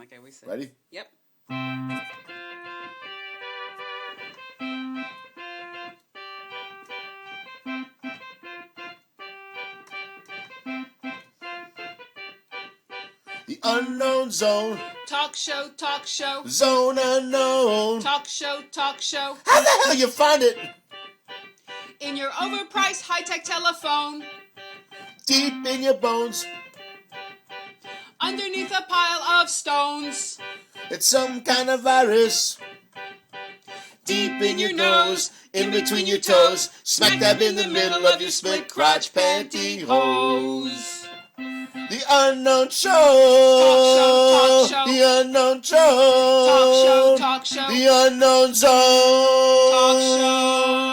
like I always say. Ready? Yep. The unknown zone. Talk show, talk show. Zone unknown. Talk show, talk show. How the hell you find it? In your overpriced high-tech telephone. Deep in your bones. Underneath a pile of stones. It's some kind of virus. Deep in your nose, in between your toes, smack dab in the middle of your split crotch pantyhose. The unknown show. Talk show, talk show. The unknown show. Talk show, talk show. The unknown zone. Talk show.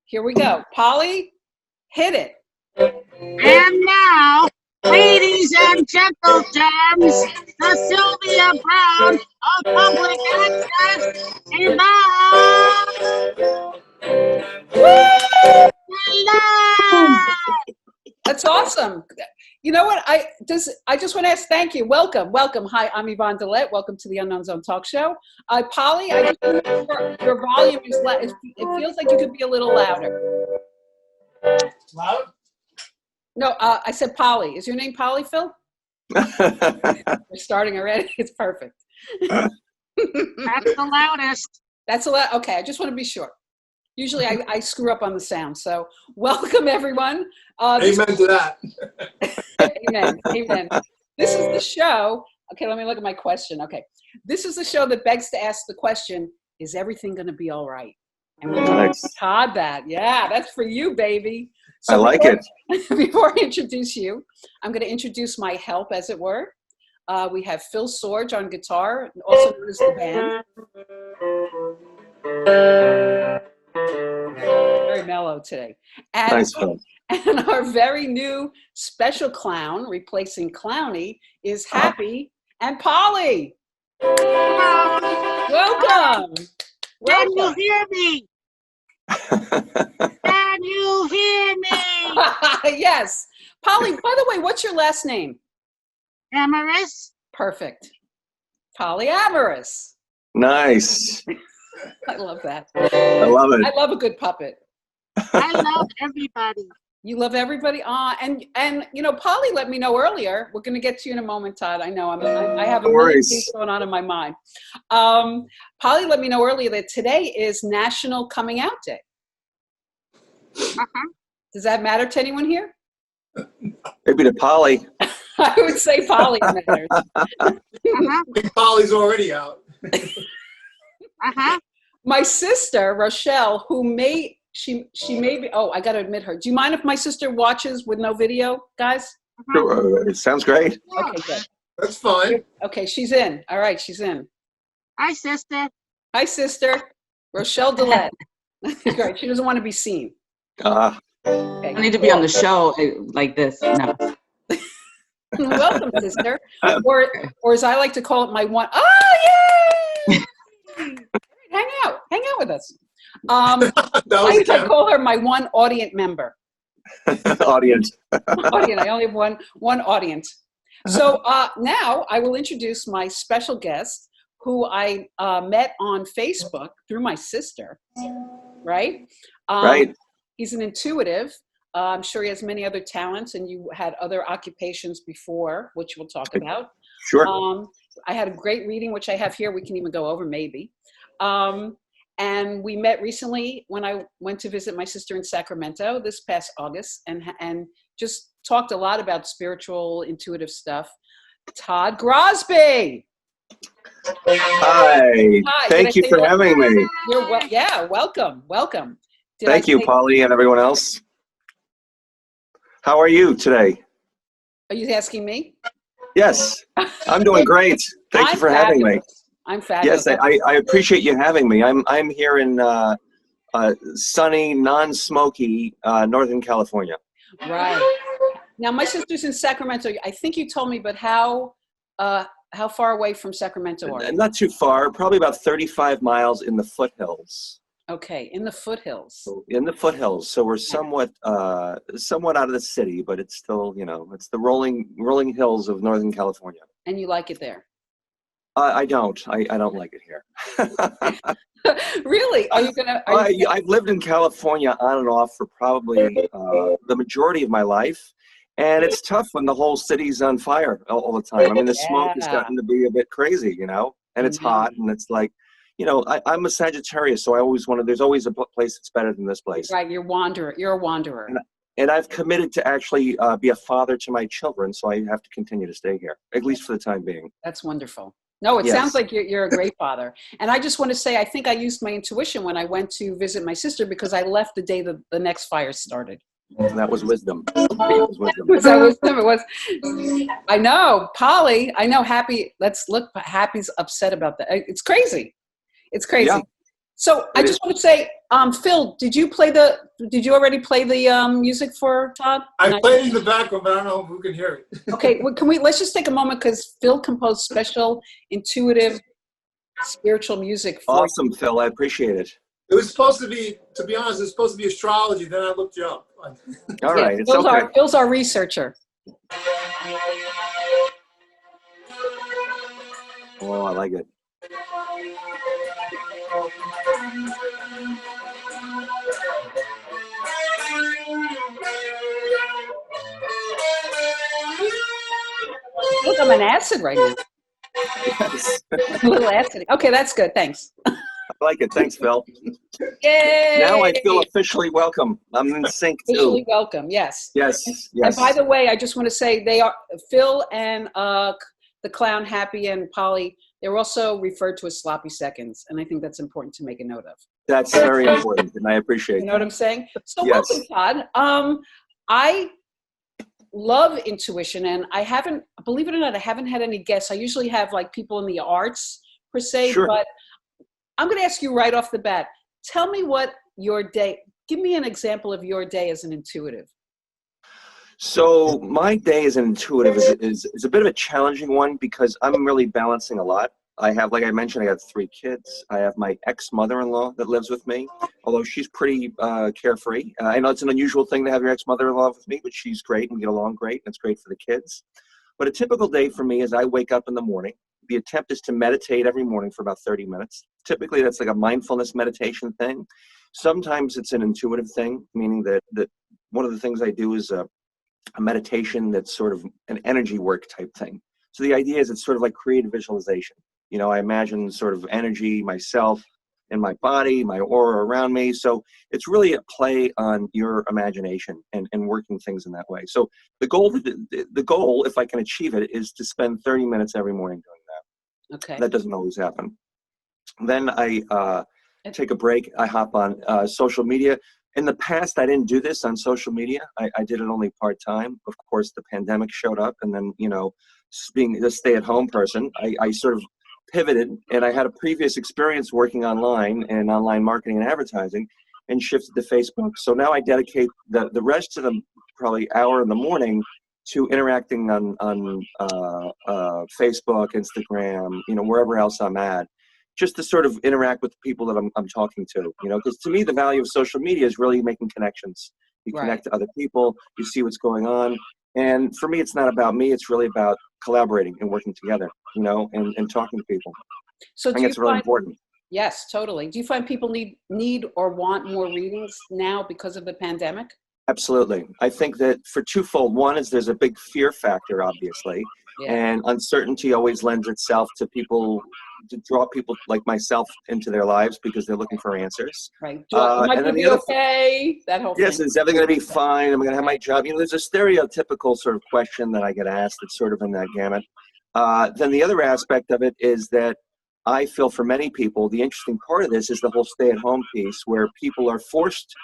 Here we go. Polly, hit it. And now, ladies and gentlemen, the Sylvia Brown of Public Access, Yvonne. Hello. That's awesome. You know what? I just want to ask. Thank you. Welcome. Hi, I'm Yvonne Delet. Welcome to the Unknown Zone Talk Show. Polly, I just your volume is loud. It feels like you could be a little louder. Loud? No, I said Polly. Is your name Polly, Phil? We're starting already. It's perfect. That's the loudest. That's a lot. Okay, I just want to be sure. Usually I screw up on the sound. So welcome, everyone. Amen to that. Amen. This is the show. Okay, let me look at my question. Okay. This is the show that begs to ask the question, is everything going to be all right? And we're going to Todd that. Yeah, that's for you, baby. So I like it. Before I introduce you, I'm going to introduce my help, as it were. We have Phil Sorge on guitar, also known as the band. Very mellow today. And, Thanks, Phil. And our very new special clown, replacing Clowny, is Happy and Polly. Welcome. Can you hear me? Can you hear me? Yes. Polly, by the way, what's your last name? Amorous? Perfect. Polyamorous. Nice. I love that. I love it. I love a good puppet. I love everybody. You love everybody. And you know, Polly let me know earlier. We're going to get to you in a moment, Todd. I know I have a million things going on in my mind. Polly let me know earlier that today is National Coming Out Day. Uh-huh. Does that matter to anyone here? Maybe to Polly. I would say Polly matters. Uh-huh. I think Polly's already out. Uh-huh. My sister Rochelle, who she may be. Oh, I got to admit her. Do you mind if my sister watches with no video, guys? Sure. It sounds great. Okay, good. That's fine. Okay, she's in. All right, she's in. Hi, sister. Hi, sister. Rochelle Delet. Great. She doesn't want to be seen. Ah, Okay. I need to be on the show like this. No. Welcome, sister. Or as I like to call it, my one. Oh, yay! Hang out with us. I call her my one audient member. audience. Audient. I only have one audience. So now I will introduce my special guest, who I met on Facebook through my sister. Right. Right. He's an intuitive. I'm sure he has many other talents, and you had other occupations before, which we'll talk about. Sure. I had a great reading, which I have here. We can even go over maybe. And we met recently when I went to visit my sister in Sacramento this past August, and just talked a lot about spiritual, intuitive stuff. Todd Grosby. Hi. Thank you for having me. Welcome. Thank you, Polly, and everyone else. How are you today? Are you asking me? Yes, I'm doing great. Thank you for having me. I'm fabulous. Yes, I appreciate you having me. I'm here in sunny, non-smoky Northern California. Right. Now, my sister's in Sacramento. I think you told me, but how far away from Sacramento are you? Not too far, probably about 35 miles in the foothills. Okay, in the foothills. In the foothills, so we're somewhat out of the city, but it's still, it's the rolling hills of Northern California. And you like it there? I don't like it here. Really? Are you gonna? I've lived in California on and off for probably the majority of my life, and it's tough when the whole city's on fire all the time. I mean, the smoke has gotten to be a bit crazy, and it's hot, and it's like, I'm a Sagittarius, so I always there's always a place that's better than this place. Right, you're a wanderer. And I've committed to actually be a father to my children, so I have to continue to stay here, at least for the time being. That's wonderful. No, it Yes. sounds like you're a great father. And I just want to say, I think I used my intuition when I went to visit my sister, because I left the day the next fire started. And that was wisdom. That was wisdom. Was that wisdom? It was. I know, Polly. I know. Happy. Let's look. Happy's upset about that. It's crazy. It's crazy. Yeah. So I just want to say, Phil, did you already play the music for Todd? I played it in the background, but I don't know who can hear it. Okay, well, let's just take a moment, because Phil composed special, intuitive, spiritual music for. Awesome, Phil. I appreciate it. It was supposed to be, to be honest, it was supposed to be astrology. Then I looked you up. All right, it's Phil's okay. Phil's our researcher. Oh, I like it. Look, I'm on acid right now. Yes. A little acid. Okay, that's good. Thanks. I like it. Thanks, Phil. Yay! Now I feel officially welcome. I'm in sync too. Officially welcome. Yes. Yes. And by the way, I just want to say they are Phil and the clown Happy and Polly. They're also referred to as sloppy seconds, and I think that's important to make a note of. That's very important, and I appreciate it. You know what I'm saying? So Yes. welcome, Todd. I love intuition, and I haven't, believe it or not, I haven't had any guests. I usually have like people in the arts per se, Sure. But I'm going to ask you right off the bat. Tell me what your day. Give me an example of your day as an intuitive. So my day as an intuitive is a bit of a challenging one, because I'm really balancing a lot. I have, like I mentioned, I have 3 kids. I have my ex-mother-in-law that lives with me, although she's pretty carefree. I know it's an unusual thing to have your ex-mother-in-law with me, but she's great and we get along great, and it's great for the kids. But a typical day for me is I wake up in the morning. The attempt is to meditate every morning for about 30 minutes. Typically, that's like a mindfulness meditation thing. Sometimes it's an intuitive thing, meaning that one of the things I do is a meditation that's sort of an energy work type thing. So the idea is it's sort of like creative visualization. I imagine sort of energy, myself and my body, my aura around me. So it's really a play on your imagination and working things in that way. So the goal, if I can achieve it, is to spend 30 minutes every morning doing that. Okay. That doesn't always happen. Then I take a break. I hop on social media. In the past, I didn't do this on social media. I did it only part-time. Of course, the pandemic showed up, and then, being a stay-at-home person, I sort of pivoted, and I had a previous experience working online and online marketing and advertising, and shifted to Facebook. So now I dedicate the rest of the probably hour in the morning to interacting on Facebook, Instagram, wherever else I'm at, just to sort of interact with the people that I'm talking to, because to me, the value of social media is really making connections. You connect to other people, you see what's going on. And for me, it's not about me, it's really about collaborating and working together, and talking to people. So I think it's really important. Yes, totally. Do you find people need or want more readings now because of the pandemic? Absolutely. I think that for twofold. One is there's a big fear factor, obviously, and uncertainty always lends itself to draw people like myself into their lives because they're looking for answers. Right. Am I going to be okay? That whole thing. Yes, is everything going to be fine? Am I going to have my job? There's a stereotypical sort of question that I get asked that's sort of in that gamut. Then the other aspect of it is that I feel for many people, the interesting part of this is the whole stay-at-home piece, where people are forced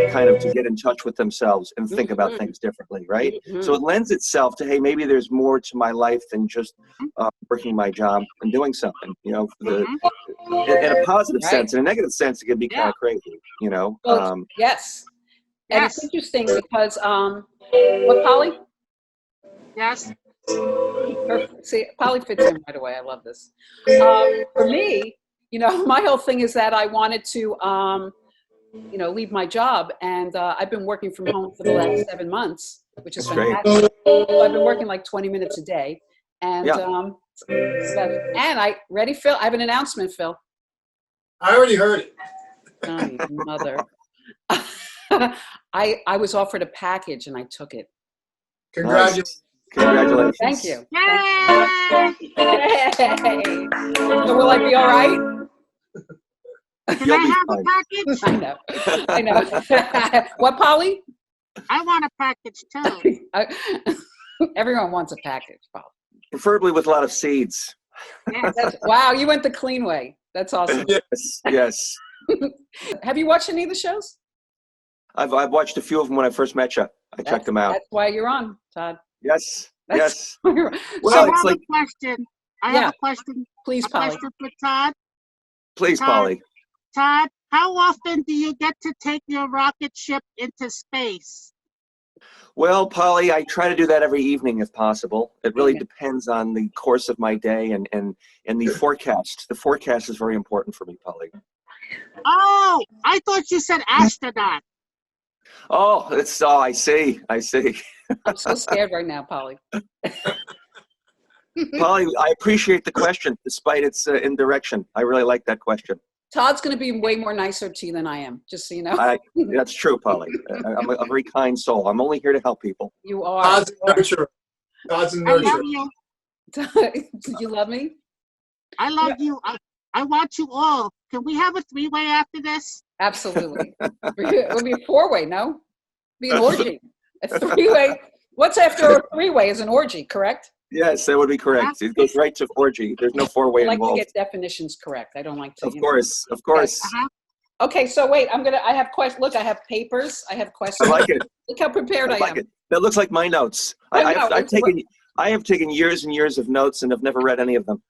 kind of to get in touch with themselves and think about things differently, right? So it lends itself to, hey, maybe there's more to my life than just working my job and doing something, you know, in a positive sense. In a negative sense, it can be kind of crazy, you know. Well, yes. And it's Yes. interesting because, what, Polly? Yes. Perfect. See, Polly fits in right away. I love this. For me, you know, my whole thing is that I wanted to, you know, leave my job, and I've been working from home for the last 7 months, which is That's great. fantastic. So I've been working like 20 minutes a day, and Yeah. and I ready, Phil. I have an announcement, Phil. I already heard it. Oh, you mother. I was offered a package and I took it. Congratulations. Congratulations. Thank you. Yay! Hey. So will I be all right? Can You'll I be have fine. a package? I know. I know. What, Polly? I want a package too. Everyone wants a package, Polly. Preferably with a lot of seeds. Yes. Wow, you went the clean way. That's awesome. Yes. Yes. Have you watched any of the shows? I've watched a few of them when I first met you. I checked them out. That's why you're on, Todd. Yes. That's Yes. why you're on. Well, So I it's have like, a question. I Yeah. have a question. Please, A Polly. question for Todd. please, Todd. Polly. Todd, how often do you get to take your rocket ship into space? Well, Polly, I try to do that every evening if possible. It really Yeah. depends on the course of my day and the forecast. The forecast is very important for me, Polly. Oh, I thought you said astronaut. Oh, I see. I see. I'm so scared right now, Polly. Polly, I appreciate the question, despite its indirection. I really like that question. Todd's going to be way more nicer to you than I am, just so you know. That's true, Polly. I'm a very kind soul. I'm only here to help people. You are. God's a nurturer. God's a I love nurturer. you. Did you love me? I love you. I want you all. Can we have a three-way after this? Absolutely. It would be a four-way, no? It'd be an orgy. A three-way. What's after a three-way is an orgy, correct? Yes, that would be correct. It goes right to orgy. There's no I four-way like to involved. get definitions correct. I don't like to. Of course, of course. Uh-huh. Okay, so wait, I have questions. Look, I have papers. I have I questions. like it. Look how prepared I I like am. it. That looks like my notes. I know, I have taken years and years of notes and have never read any of them.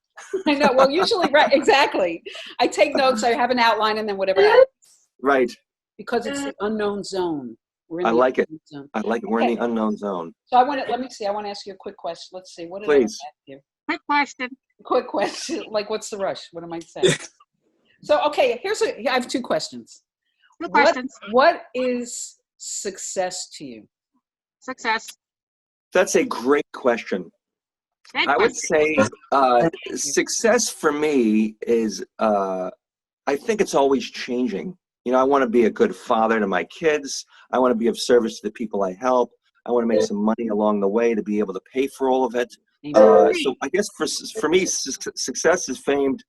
I know. Well, usually, right, exactly. I take notes. I have an outline, and then whatever happens. Right. Because it's the unknown zone. We're in I the like it. unknown zone. I like it. We're in the unknown zone. So let me see. I want to ask you a quick question. Let's see. What did I Please. ask you? Quick question. Quick question. Like, what's the rush? What am I saying? So, okay, I have two questions. Two questions. What is success to you? Success. That's a great question. Great I would question. say success for me is, I think it's always changing. You know, I want to be a good father to my kids. I want to be of service to the people I help. I want to make some money along the way to be able to pay for all of it. So I guess for me, success is framed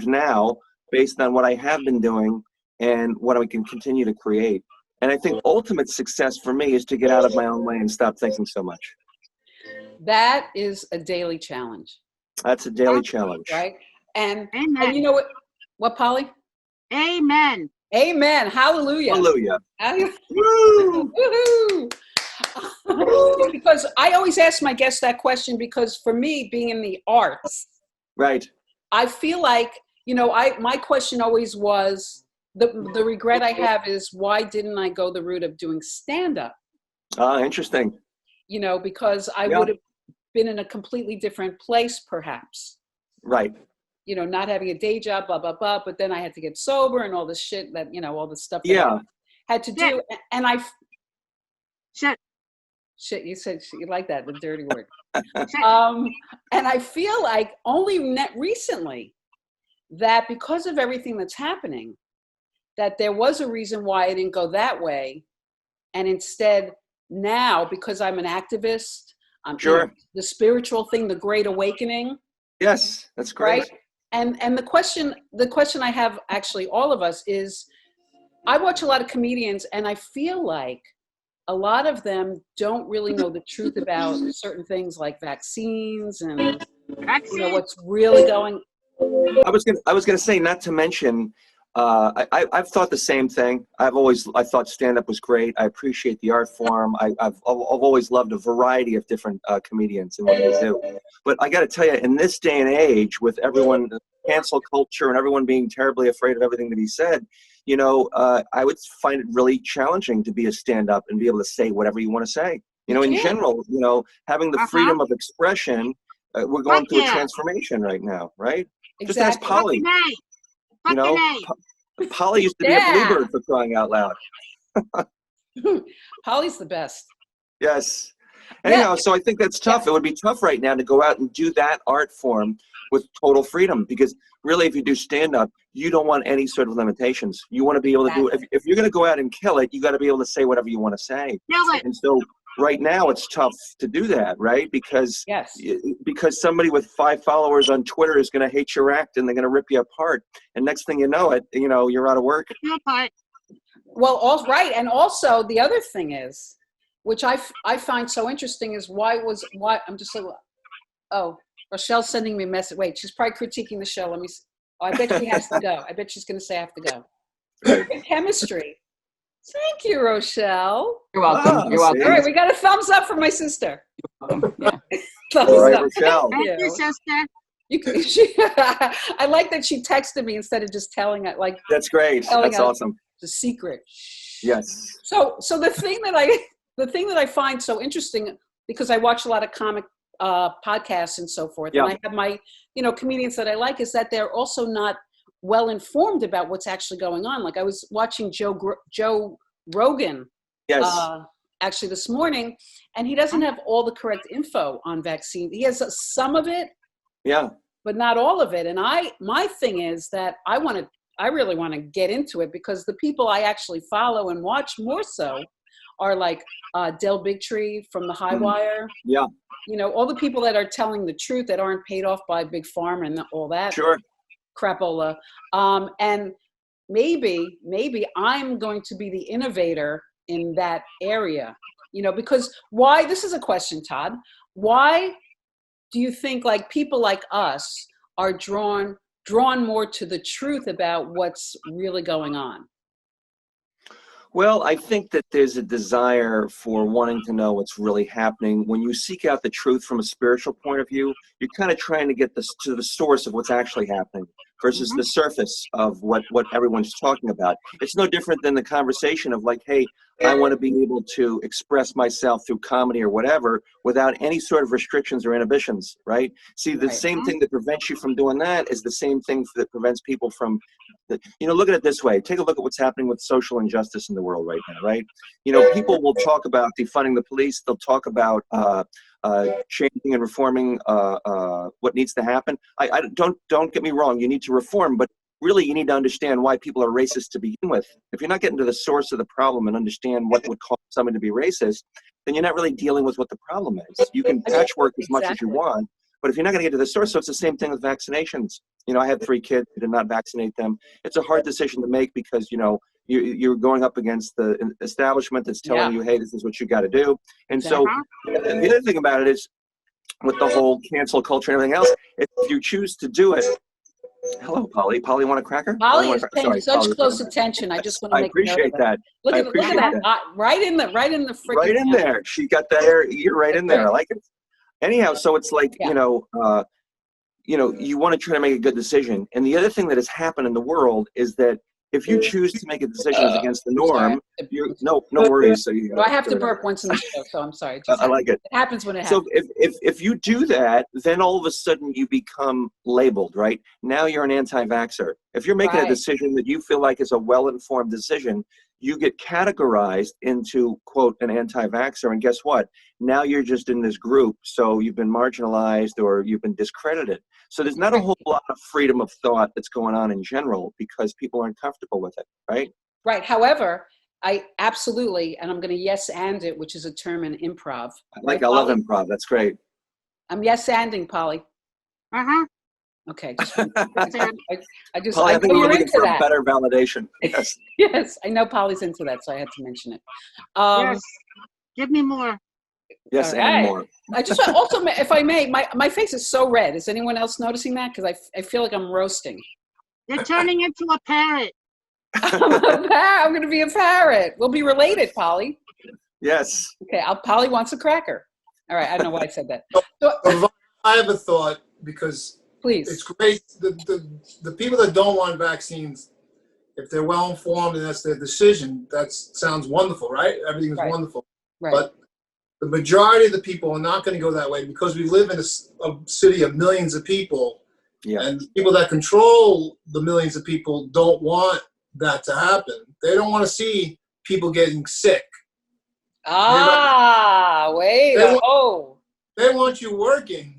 now based on what I have been doing and what I can continue to create. And I think ultimate success for me is to get out of my own way and stop thinking so much. That is a daily challenge, That's a daily challenge. right? And Amen. you know what, Polly? Amen. Amen. Hallelujah. Hallelujah. Woo! Woohoo! Because I always ask my guests that question because for me, being in the arts, Right. I feel like, you know, my question always was, the regret I have is why didn't I go the route of doing stand-up? Interesting. You know, because I would have been in a completely different place, perhaps. Right. You know, not having a day job, blah, blah, blah. But then I had to get sober and all this shit that, you know, all the stuff that I had to do. And shit, you said you like that, the dirty word. And I feel like only recently that because of everything that's happening, that there was a reason why I didn't go that way. And instead now, because I'm an activist, I'm the spiritual thing, the great awakening. Yes, that's great. Right? And the question I have, actually all of us, is I watch a lot of comedians and I feel like a lot of them don't really know the truth about certain things like vaccines and you know what's really going. I was gonna say, not to mention I've thought the same thing. I thought stand-up was great. I appreciate the art form. I've always loved a variety of different comedians and what they do. But I got to tell you, in this day and age, with everyone cancel culture and everyone being terribly afraid of everything that he said, I would find it really challenging to be a stand-up and be able to say whatever you want to say. In general, having the freedom of expression. We're going through a transformation right now, right? Exactly. Just ask Polly. Polly used to be a bluebird, for crying out loud. Polly's the best. Yes. Anyhow, so I think that's tough. It would be tough right now to go out and do that art form with total freedom, because really, if you do stand-up, you don't want any sort of limitations. You want to be able to do, if you're going to go out and kill it, you got to be able to say whatever you want to say. And so right now it's tough to do that, right? Because somebody with 5 followers on Twitter is going to hate your act and they're going to rip you apart. And next thing you know it, you're out of work. Well, right. And also the other thing is, which I find so interesting, is why I'm just like, oh, Rochelle's sending me a message. Wait, she's probably critiquing the show. Let me see. Oh, I bet she has to go. I bet she's going to say I have to go. Great chemistry. Thank you, Rochelle. You're welcome. You're welcome. All right, we got a thumbs up from my sister. Yeah. Thumbs All right, up. Rochelle. Thank you, sister. I like that she texted me instead of just telling it. Like, that's great. That's awesome. The secret. Yes. So the thing that I find so interesting, because I watch a lot of comic podcasts and so forth, and I have my comedians that I like, is that they're also not well informed about what's actually going on. Like, I was watching Joe Rogan actually this morning, and he doesn't have all the correct info on vaccine. He has some of it, but not all of it. And my thing is that I really want to get into it, because the people I actually follow and watch more so are like Del Bigtree from the High Wire. Yeah. All the people that are telling the truth, that aren't paid off by Big Pharma and all that. Sure. Crapola. And maybe I'm going to be the innovator in that area, because why, this is a question, Todd, why do you think like people like us are drawn more to the truth about what's really going on? Well, I think that there's a desire for wanting to know what's really happening. When you seek out the truth from a spiritual point of view, you're kind of trying to get to the source of what's actually happening versus the surface of what everyone's talking about. It's no different than the conversation of like, hey, I want to be able to express myself through comedy or whatever without any sort of restrictions or inhibitions, right? See, the same thing that prevents you from doing that is the same thing that prevents people from, look at it this way. Take a look at what's happening with social injustice in the world right now, right? People will talk about defunding the police. They'll talk about changing and reforming what needs to happen. I don't get me wrong. You need to reform, but really you need to understand why people are racist to begin with. If you're not getting to the source of the problem and understand what would cause someone to be racist, then you're not really dealing with what the problem is. You can patchwork as much as you want, but if you're not going to get to the source, so it's the same thing with vaccinations. I had 3 kids, I did not vaccinate them. It's a hard decision to make because, you're going up against the establishment that's telling you, hey, this is what you got to do. And so and the other thing about it is with the whole cancel culture and everything else, if you choose to do it, hello, Polly. Polly, want a cracker? Polly is paying such close attention. I just want to make appreciate that. Look at that. Right in the freaking. Right in there. She got that ear right in there. I like it. Anyhow, so it's like, you want to try to make a good decision. And the other thing that has happened in the world is that if you choose to make a decision that's against the norm, no worries. So I have to burp once in the show, so I'm sorry. I like it. It happens when it happens. So if you do that, then all of a sudden you become labeled, right? Now you're an anti-vaxxer. If you're making a decision that you feel like is a well-informed decision, you get categorized into, quote, an anti-vaxxer. And guess what? Now you're just in this group. So you've been marginalized or you've been discredited. So there's not a whole lot of freedom of thought that's going on in general because people aren't comfortable with it, right? Right. However, I absolutely, and I'm going to yes and it, which is a term in improv. I love improv. That's great. I'm yes anding, Polly. Okay. Polly, I think we're looking for a better validation. Yes. Yes, I know Polly's into that, so I had to mention it. Yes. Give me more. Yes, and more. I just want also, if I may, my face is so red. Is anyone else noticing that? Because I feel like I'm roasting. You're turning into a parrot. I'm going to be a parrot. We'll be related, Polly. Yes. Okay, Polly wants a cracker. All right, I don't know why I said that. So, Yvonne, I have a thought because please. it's great. The people that don't want vaccines, if they're well informed and that's their decision, that sounds wonderful, right? Everything is Right. wonderful. Right. But the majority of the people are not going to go that way because we live in a city of millions of people. Yeah. And the people that control the millions of people don't want that to happen. They don't want to see people getting sick. Wait. They They want you working.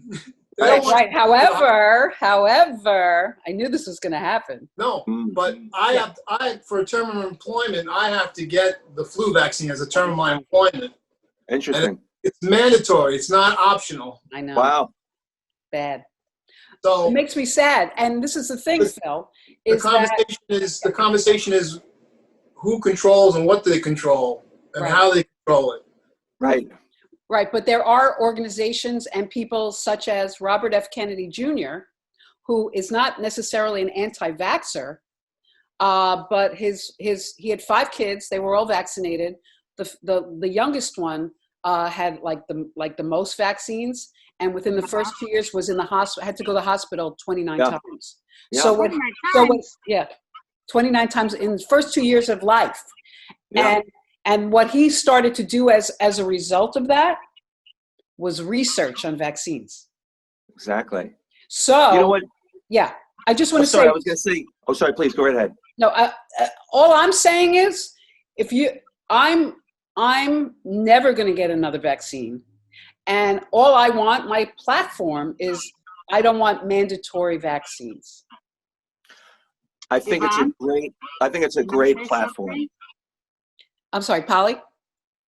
They right, don't want right. However, I knew this was going to happen. No, but I for a term of employment, I have to get the flu vaccine as a term of my employment. Interesting. And it's mandatory. It's not optional. I know. Wow. Bad. So It makes me sad. And this is the thing, Phil, is the conversation is who controls and what they control and Right. how they control it. Right. right. But there are organizations and people such as Robert F. Kennedy Jr., who is not necessarily an anti-vaxxer, but he had 5 kids. They were all vaccinated. The youngest one had like the most vaccines, and within the first 2 years was in the hospital. Had to go to the hospital 29 Yeah. times. Yeah. So what? 29 times in the first 2 years of life. Yeah. And what he started to do as a result of that was research on vaccines. Exactly. So You know what? Yeah, I just want to Sorry, say. I was going to say. Oh, sorry. Please go right ahead. No, all I'm saying is, I'm never going to get another vaccine, and all I want, my platform is, I don't want mandatory vaccines. I think it's a great platform. I'm sorry, Polly.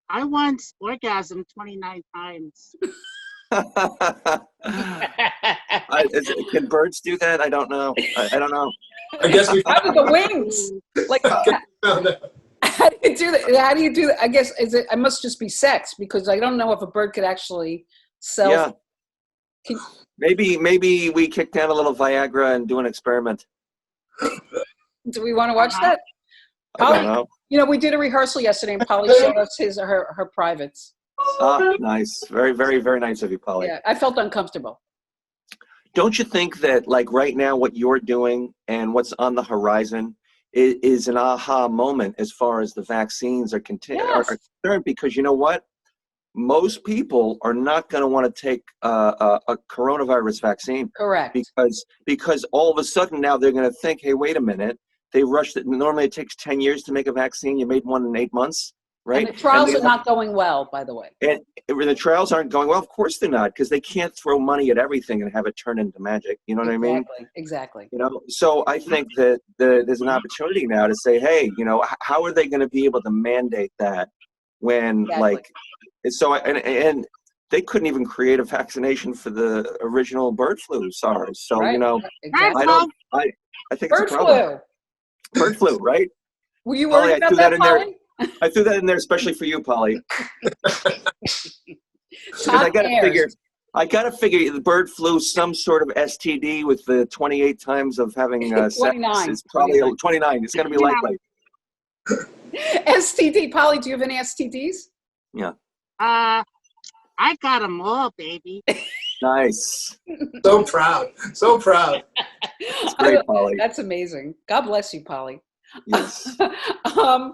I once orgasmed 29 times. Can birds do that? I don't know. I don't know. I guess we How with the wings? Like, found out. how do you do that? How do you do that? I guess it must just be sex, because I don't know if a bird could actually self. Yeah. Maybe we kick down a little Viagra and do an experiment. Do we want to watch that? I don't know. You know, we did a rehearsal yesterday, and Polly showed us her privates. Nice. Very, very, very nice of you, Polly. Yeah, I felt uncomfortable. Don't you think that, like, right now what you're doing and what's on the horizon is an aha moment as far as the vaccines are concerned? Because you know what? Most people are not going to want to take a coronavirus vaccine. Correct. Because all of a sudden now they're going to think, hey, wait a minute. They rushed it. Normally it takes 10 years to make a vaccine. You made one in 8 months, right? And the trials are not going well, by the way. And the trials aren't going well. Of course they're not, because they can't throw money at everything and have it turn into magic. You know what I mean? Exactly. You know, so I think that there's an opportunity now to say, hey, you know, how are they going to be able to mandate that when, like, so, and they couldn't even create a vaccination for the original bird flu, SARS. So, you know, I think it's a problem. Bird flu, right? Were you worried about that, Polly? I threw that in there especially for you, Polly. I gotta figure the bird flu, some sort of STD with the 28 times of having sex is probably 29. It's gonna be likely. STD, Polly. Do you have any STDs? Yeah. I got them all, baby. Nice. So proud. So proud. That's great, Polly. That's amazing. God bless you, Polly. Yes. I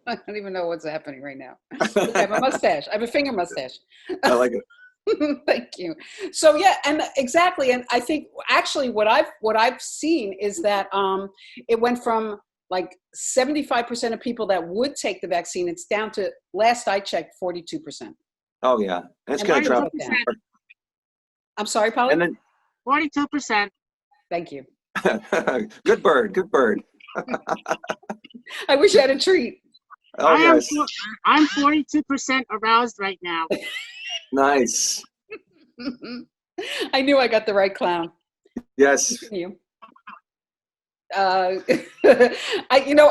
don't even know what's happening right now. I have a mustache. I have a finger mustache. I like it. Thank you. So yeah, and exactly. And I think actually what I've seen is that it went from like 75% of people that would take the vaccine. It's down to, last I checked, 42%. Oh yeah, it's going to drop. I'm sorry, Polly. And then 42%. Thank you. Good bird. Good bird. I wish I had a treat. Oh yes. I'm 42% aroused right now. Nice. I knew I got the right clown. Yes. You.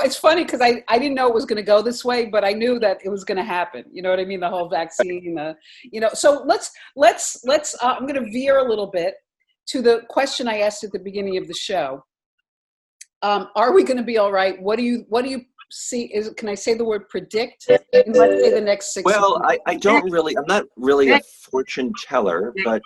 It's funny because I didn't know it was going to go this way, but I knew that it was going to happen. You know what I mean? The whole vaccine, so let's I'm going to veer a little bit to the question I asked at the beginning of the show. Are we going to be all right? What do you see? Can I say the word predict? In, let's say, the next 6 Well, months. I'm not really a fortune teller, but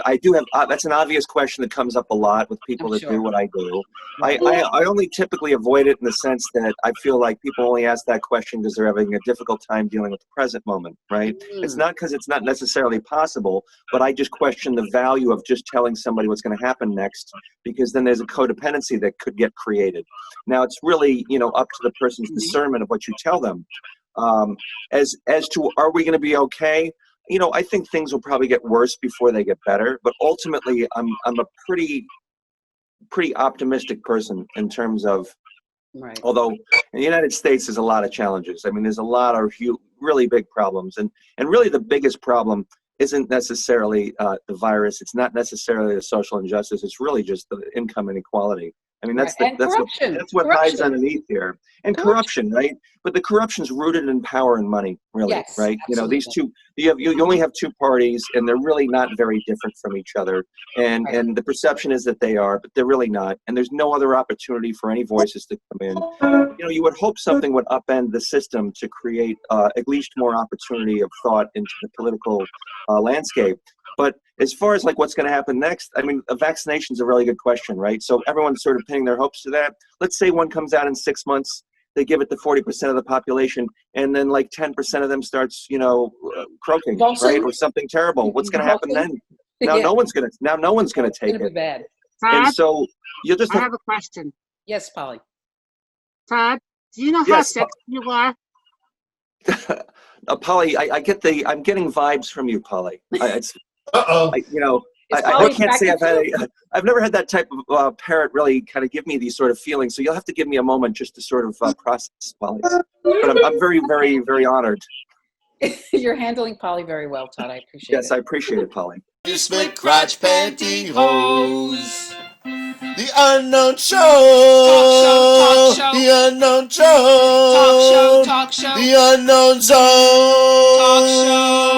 I do have, that's an obvious question that comes up a lot with people I'm that sure. do what I do. Right. I only typically avoid it in the sense that I feel like people only ask that question because they're having a difficult time dealing with the present moment, right? It's not because it's not necessarily possible, but I just question the value of just telling somebody what's going to happen next, because then there's a codependency that could get created. Now, it's really, up to the person's discernment of what you tell them. As to are we going to be okay? I think things will probably get worse before they get better. But ultimately, I'm a pretty optimistic person in terms of. Right. Although in the United States, there's a lot of challenges. I mean, there's a lot of really big problems, and really the biggest problem isn't necessarily the virus. It's not necessarily the social injustice. It's really just the income inequality. I mean, that's what hides underneath here, and corruption, right? But the corruption's rooted in power and money, really, Yes, right? absolutely. These two, you only have two parties, and they're really not very different from each other. And Right. and the perception is that they are, but they're really not. And there's no other opportunity for any voices to come in. You would hope something would upend the system to create at least more opportunity of thought into the political landscape. But as far as like what's going to happen next, I mean, a vaccination is a really good question, right? So everyone's sort of pinning their hopes to that. Let's say one comes out in 6 months, they give it to 40% of the population, and then like 10% of them starts, croaking, right, or something terrible. What's going to happen then? Now no one's going to take It's going to be it. bad. And Todd, so you just I have a question. Yes, Polly. Todd, do you know how Yes. sexy you are? Polly, I'm getting vibes from you, Polly. Uh-oh. I can't say I've never had that type of parent really kind of give me these sort of feelings. So you'll have to give me a moment just to sort of process, Polly. But I'm very, very, very honored. You're handling Polly very well, Todd. I appreciate it. Yes, I appreciate it, Polly. You split crotch pantyhose. The unknown show. Talk show. The unknown show. Talk show. The unknown zone. Talk show.